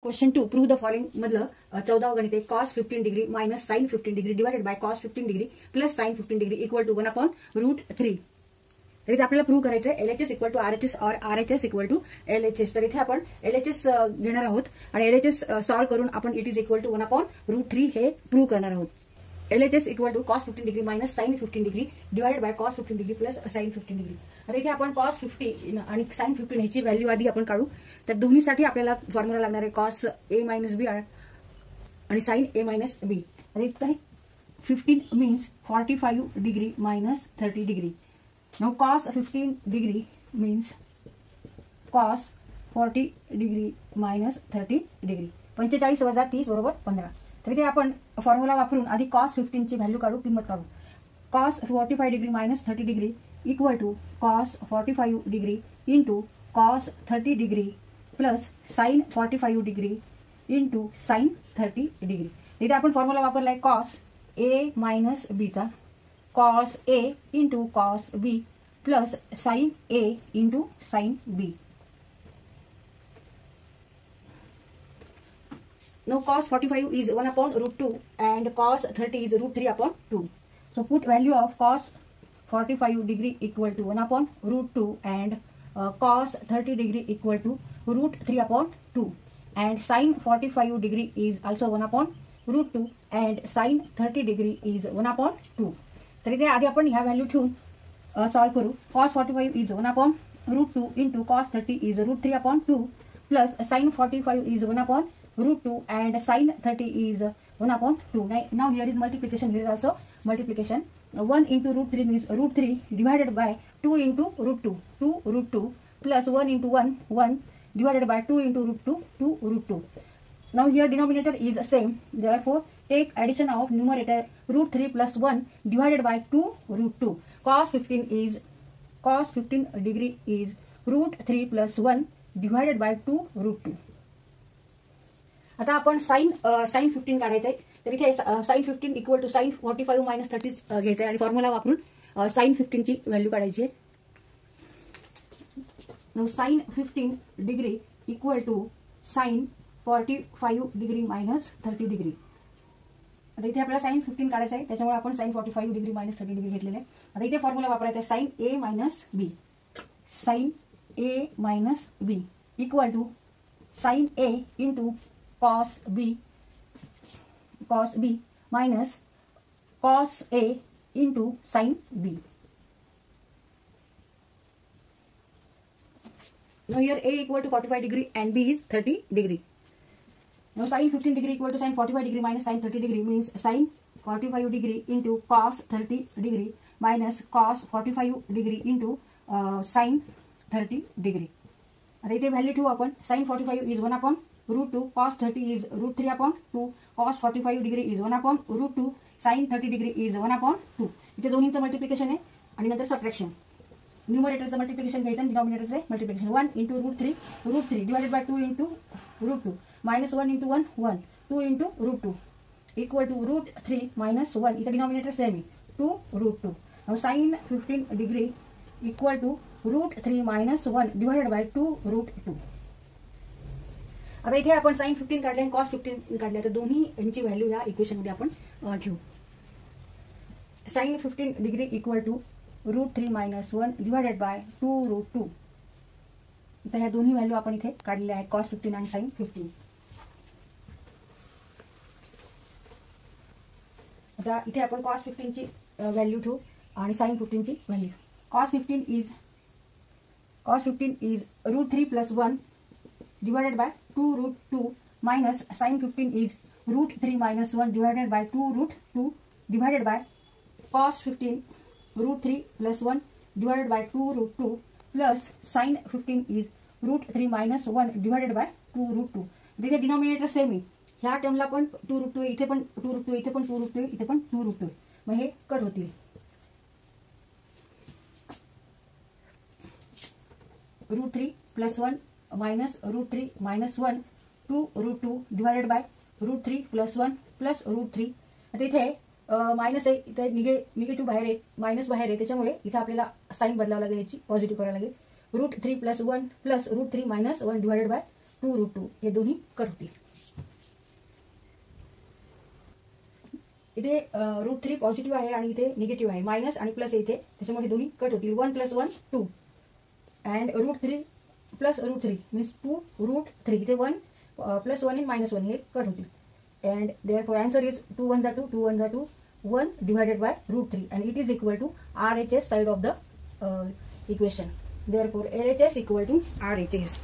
Question 2 prove the following मधलं 14व गणित आहे cos 15 degree minus sin 15 degree divided by cos 15 degree plus sin 15 degree equal to 1/√3. तर इथे आपल्याला प्रूव्ह करायचं आहे LHS इक्वल टू RHS और RHS इक्वल टू LHS. तर इथे आपण LHS घेणार आहोत आणि LHS सॉल्व्ह करून आपण इट इज इक्वल टू 1/√3 हे प्रूव्ह करणार आहोत. LHS equal to cos 15 degree minus sin 15 degree divided by cos 15 degree plus sin 15 degree. तर इथे आपण cos 15 आणि sin 15 ह्याची व्हॅल्यू आधी आपण काढू. तर दोन्हीसाठी आपल्याला फॉर्म्युला लागणार आहे cos a मायनस b आणि sin a मायनस b. तर इथे 15 means 45 degree minus 30 degree. Now cos 15 degree means cos 40 degree minus 30 degree. 45 वजा 30 बरोबर 15. तर इथे आपण फॉर्म्युला वापरून आधी cos 15 ची व्हॅल्यू काढू, किंमत काढू. cos 45 degree minus 30 degree equal to cos 45 degree into cos 30 degree plus sin 45 degree into sin 30 degree. इथे आपण फॉर्म्युला वापरलाय cos a मायनस b चा cos a into cos b plus sin a into sin b. Now cos 45 is 1/√2 and cos 30 is √3/2. So put value of cos 45 degree equal to 1/√2 and cos 30 degree equal to √3/2 and sin 45 degree is also 1/√2 and sin 30 degree is 1/2. तर इथे आधी आपण ह्या value ठेवून solve करू. cos 45 is 1/√2 into cos 30 is √3/2 plus sin 45 is 1/√2 and sin 30 is 1/2. Now here is multiplication. Here is also multiplication. 1 into √3 means √3 divided by 2 into √2. 2√2 plus 1 into 1 divided by 2 into √2. 2√2. Now here denominator is same. Therefore take addition of numerator √3 plus 1 divided by 2√2. Cos 15 degree is √3 plus 1 divided by 2√2. आता आपण sin 15 काढायचं आहे. तर इथे sin 15 equal to sin 45 minus 30 घ्यायचं आहे आणि formula वापरून sin 15 ची व्हॅल्यू काढायची आहे. sin 15 degree equal to sin 45 degree minus 30 degree. आता इथे आपल्याला sin 15 काढायचं आहे, त्याच्यामुळे आपण sin 45 डिग्री मायनस 30 डिग्री घेतलेले आहे. आता इथे फॉर्म्युला वापरायचा आहे sin a minus b. sin a minus b equal to sin a into cos b minus cos a into sin b. Now here a equal to 45 degree and b is 30 degree. Now sin 15 degree equal to sin 45 degree minus sin 30 degree means sin 45 degree into cos 30 degree minus cos 45 degree into sin 30 degree. आता इथे value ठेवू आपण. sin 45 is 1/√2, cos 30 is √3/2, cos 45 degree is 1/√2, sin 30 degree is 1/2. इथे दोन्हींचं multiplication आहे आणि नंतर subtraction. न्यूमरेटरचं multiplication घ्यायचं आणि डिनॉमिनेटरचं multiplication. 1 into √3 divided by 2 into √2 minus 1 into 1 2 into √2 equal to √3 minus 1. इथे डिनॉमिनेटर सेम आहे 2√2. sin 15 degree equal to √3 minus 1 divided by 2√2. आता इथे आपण sin 15 काढले आणि cos 15 काढले, तर दोन्ही यांची व्हॅल्यू या इक्वेशन मध्ये आपण ठेवू. sin 15 degree equal to √3 minus 1 divided by 2√2. तर ह्या दोन्ही व्हॅल्यू आपण इथे काढलेल्या आहेत, cos 15 आणि sin 15. आता इथे आपण cos 15 ची व्हॅल्यू ठेवू आणि sin 15 ची value. cos 15 is √3 plus 1 divided by 2√2 minus sin 15 is √3 minus 1 divided by 2√2 divided by cos 15 √3 plus 1 divided by 2√2 plus sin 15 is √3 minus 1 divided by 2√2. इथे डिनॉमिनेटर सेम आहे. ह्या टर्मला पण 2√2, इथे पण 2√2, इथे पण 2√2, इथे पण 2√2. मग हे कट होतील. √3 plus 1 minus √3 minus 1 2√2 divided by √3 plus 1 plus √3. आता इथे मायनस आहे, इथे निगेटिव्ह बाहेर आहे, मायनस बाहेर आहे, त्याच्यामुळे इथे आपल्याला साइन बदलावं लागेल, याची पॉझिटिव्ह करावं लागेल. √3 plus 1 plus √3 minus 1 divided by 2√2 हे दोन्ही कट होतील. इथे √3 पॉझिटिव्ह आहे आणि इथे निगेटिव्ह आहे, मायनस आणि प्लस इथे, त्याच्यामुळे हे दोन्ही कट होतील. 1 + 1 2 अँड √3 + √3 मीन्स 2√3. इथे 1 + 1 and -1 हे कट होतील. And therefore answer is 2 1 2 2 1 2 1 divided by √3 and it is equal to RHS side of the equation. Therefore LHS equal to RHS.